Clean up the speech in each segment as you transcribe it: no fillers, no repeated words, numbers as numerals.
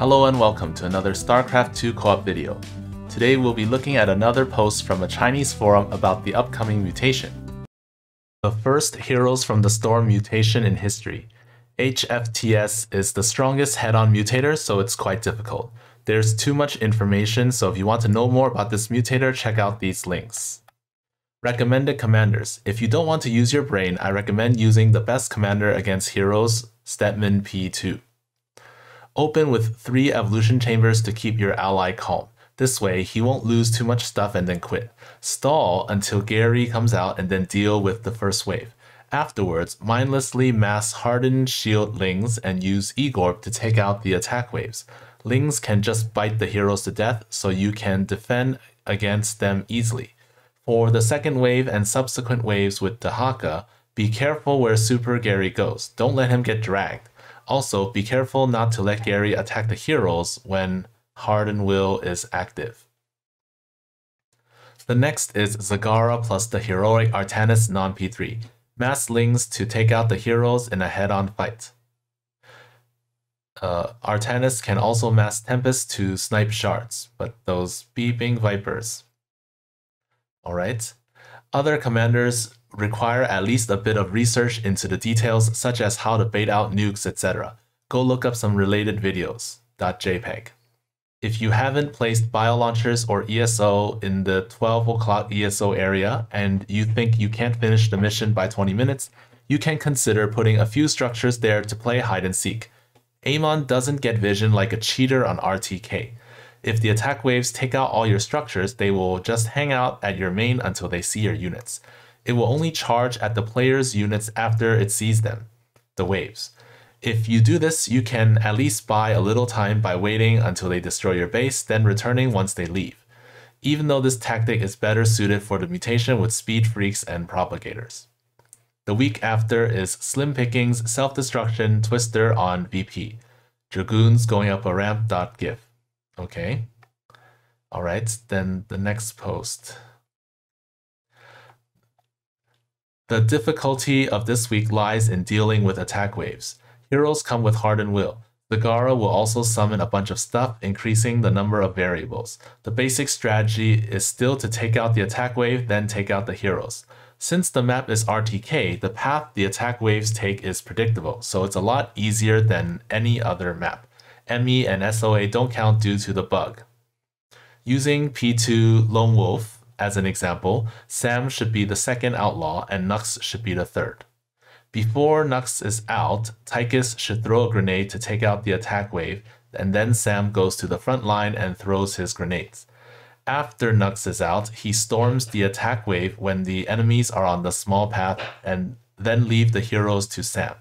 Hello and welcome to another StarCraft 2 co-op video. Today we'll be looking at another post from a Chinese forum about the upcoming mutation. The first Heroes from the Storm mutation in history. HFTS is the strongest head-on mutator, so it's quite difficult. There's too much information, so if you want to know more about this mutator, check out these links. Recommended commanders. If you don't want to use your brain, I recommend using the best commander against Heroes, Stedman P2. Open with 3 evolution chambers to keep your ally calm. This way, he won't lose too much stuff and then quit. Stall until Gary comes out and then deal with the first wave. Afterwards, mindlessly mass hardened shield Lings and use Igorb to take out the attack waves. Lings can just bite the heroes to death, so you can defend against them easily. For the second wave and subsequent waves with Dahaka, be careful where Super Gary goes. Don't let him get dragged. Also, be careful not to let Gary attack the heroes when Hardened Will is active. The next is Zagara plus the heroic Artanis non-P3. Mass Lings to take out the heroes in a head-on fight. Artanis can also mass Tempest to snipe shards, but those beeping vipers. Alright. Other commanders require at least a bit of research into the details such as how to bait out nukes, etc. Go look up some related videos. .jpg. If you haven't placed biolaunchers or ESO in the 12 o'clock ESO area and you think you can't finish the mission by 20 minutes, you can consider putting a few structures there to play hide and seek. Amon doesn't get vision like a cheater on RTK. If the attack waves take out all your structures, they will just hang out at your main until they see your units. It will only charge at the player's units after it sees them, the waves. If you do this, you can at least buy a little time by waiting until they destroy your base, then returning once they leave. Even though this tactic is better suited for the mutation with speed freaks and propagators. The week after is Slim Pickings, Self-Destruction, Twister on VP. Dragoons going up a ramp.gif. Okay. Alright, then the next post. The difficulty of this week lies in dealing with attack waves. Heroes come with Hardened Will. Zagara will also summon a bunch of stuff, increasing the number of variables. The basic strategy is still to take out the attack wave, then take out the heroes. Since the map is RTK, the path the attack waves take is predictable, so it's a lot easier than any other map. ME and SOA don't count due to the bug. Using P2 Lone Wolf as an example, Sam should be the second outlaw and Nux should be the third. Before Nux is out, Tychus should throw a grenade to take out the attack wave, and then Sam goes to the front line and throws his grenades. After Nux is out, he storms the attack wave when the enemies are on the small path and then leave the heroes to Sam.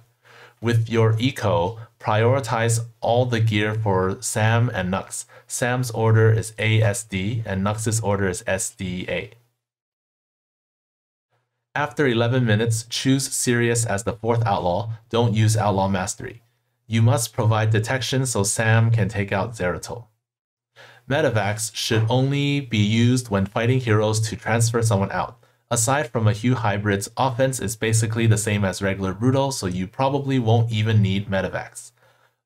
With your eco, prioritize all the gear for Sam and Nux. Sam's order is ASD and Nux's order is SDA. After 11 minutes, choose Sirius as the 4th outlaw. Don't use Outlaw Mastery. You must provide detection so Sam can take out Zeratul. Medivacs should only be used when fighting heroes to transfer someone out. Aside from a few hybrids, offense is basically the same as regular Brutal, so you probably won't even need Medivacs.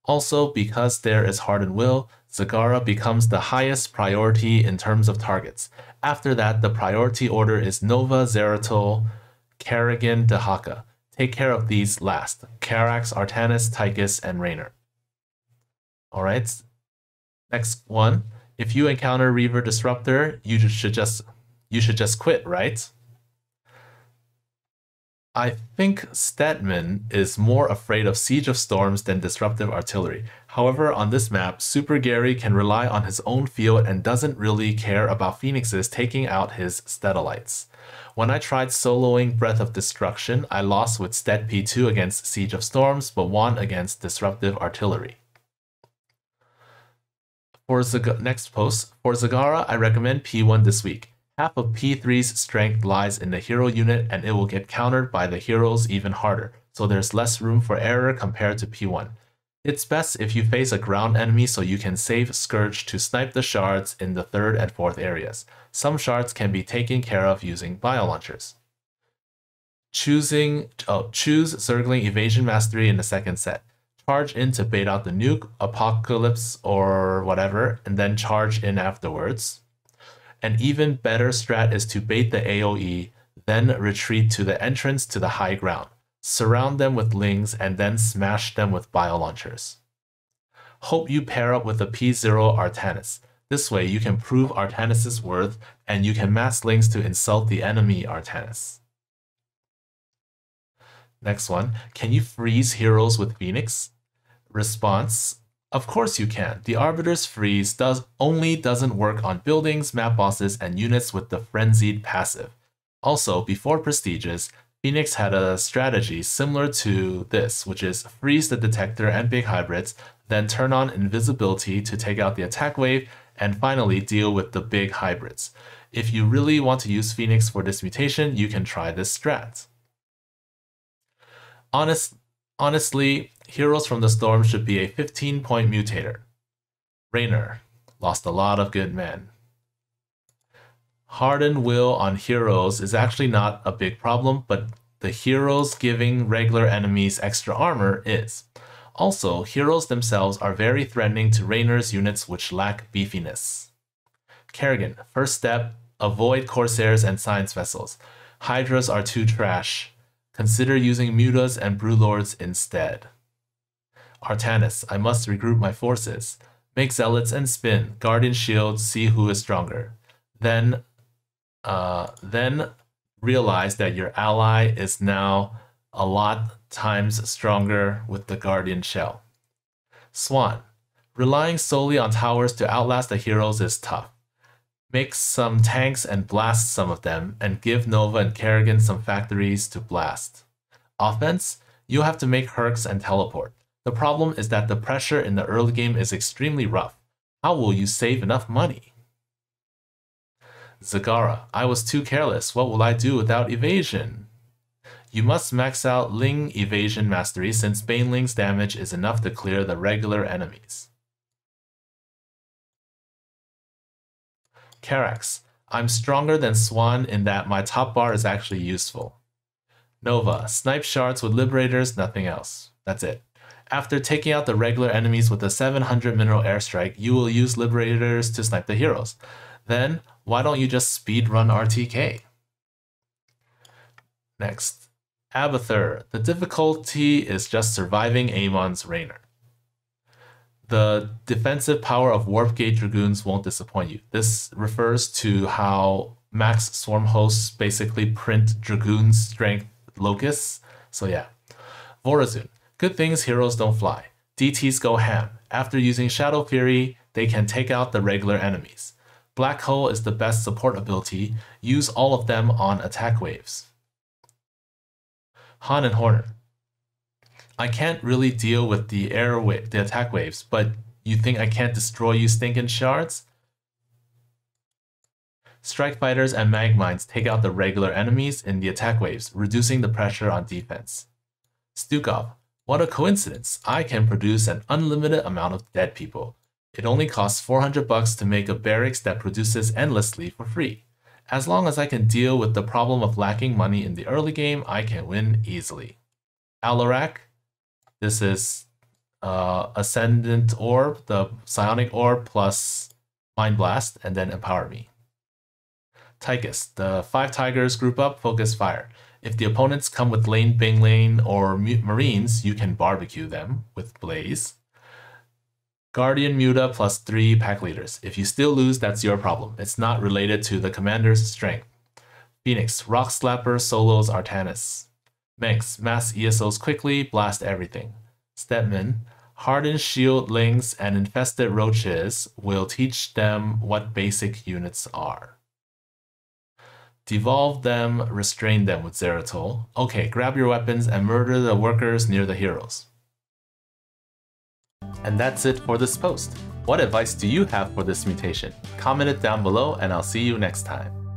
Also, because there is Hardened Will, Zagara becomes the highest priority in terms of targets. After that, the priority order is Nova, Zeratul, Kerrigan, Dahaka. Take care of these last. Carax, Artanis, Tychus, and Raynor. Alright, next one. If you encounter Reaver Disruptor, you should just quit, right? I think Stedman is more afraid of Siege of Storms than Disruptive Artillery. However, on this map, Super Gary can rely on his own field and doesn't really care about Phoenixes taking out his Stedalites. When I tried soloing Breath of Destruction, I lost with Sted P2 against Siege of Storms, but won against Disruptive Artillery. For next post, for Zagara, I recommend P1 this week. Half of P3's strength lies in the hero unit and it will get countered by the heroes even harder, so there's less room for error compared to P1. It's best if you face a ground enemy so you can save Scourge to snipe the shards in the 3rd and 4th areas. Some shards can be taken care of using biolaunchers. Choose Zergling Evasion Mastery in the second set. charge in to bait out the nuke, apocalypse, or whatever, and then charge in afterwards. An even better strat is to bait the AoE, then retreat to the entrance to the high ground, surround them with lings, and then smash them with bio-launchers. Hope you pair up with the P0 Artanis. This way you can prove Artanis' worth, and you can mass lings to insult the enemy Artanis. Next one, can you freeze heroes with Phoenix? Response, of course you can. The Arbiter's freeze only doesn't work on buildings, map bosses, and units with the frenzied passive. Also, before Prestiges, Phoenix had a strategy similar to this, which is freeze the detector and big hybrids, then turn on invisibility to take out the attack wave, and finally deal with the big hybrids. If you really want to use Phoenix for this mutation, you can try this strat. Honestly, Heroes from the Storm should be a 15-point mutator. Raynor lost a lot of good men. Hardened will on heroes is actually not a big problem, but the heroes giving regular enemies extra armor is. Also, heroes themselves are very threatening to Raynor's units which lack beefiness. Kerrigan, first step, avoid Corsairs and Science Vessels. Hydras are too trash. Consider using Mutas and Brewlords instead. Artanis, I must regroup my forces. Make Zealots and spin. Guardian Shield, see who is stronger. Then realize that your ally is now a lot times stronger with the Guardian Shell. Swan, relying solely on towers to outlast the heroes is tough. Make some tanks and blast some of them, and give Nova and Kerrigan some factories to blast. Offense, you'll have to make Hercs and teleport. The problem is that the pressure in the early game is extremely rough. How will you save enough money? Zagara, I was too careless. What will I do without evasion? You must max out Ling evasion mastery since Baneling's damage is enough to clear the regular enemies. Carax, I'm stronger than Swan in that my top bar is actually useful. Nova, snipe shards with Liberators, nothing else. That's it. After taking out the regular enemies with a 700 mineral airstrike, you will use Liberators to snipe the heroes. Then, why don't you just speedrun RTK? Next, Abathur, the difficulty is just surviving Amon's Raynor. The defensive power of Warp Gate Dragoons won't disappoint you. This refers to how max swarm hosts basically print Dragoon strength locusts. So yeah. Vorazun, good things heroes don't fly. DTs go ham. After using Shadow Fury, they can take out the regular enemies. Black Hole is the best support ability. Use all of them on attack waves. Han and Horner. I can't really deal with the attack waves, but you think I can't destroy you stinking shards? Strike Fighters and Magmines take out the regular enemies in the attack waves, reducing the pressure on defense. Stukov, what a coincidence. I can produce an unlimited amount of dead people. It only costs $400 to make a barracks that produces endlessly for free. As long as I can deal with the problem of lacking money in the early game, I can win easily. Alarak, this is Ascendant Orb, the Psionic Orb plus Mind Blast, and then Empower Me. Tychus, the 5 Tigers group up, focus fire. If the opponents come with Lane, Bing Lane, or Marines, you can barbecue them with Blaze. Guardian Muta plus 3 pack leaders. If you still lose, that's your problem. It's not related to the commander's strength. Phoenix, Rock Slapper solos Artanis. Manx, mass ESOs quickly, blast everything. Stepman, hardened shield lings and infested roaches will teach them what basic units are. Devolve them, restrain them with Zeratol. Okay, grab your weapons and murder the workers near the heroes. And that's it for this post. What advice do you have for this mutation? Comment it down below and I'll see you next time.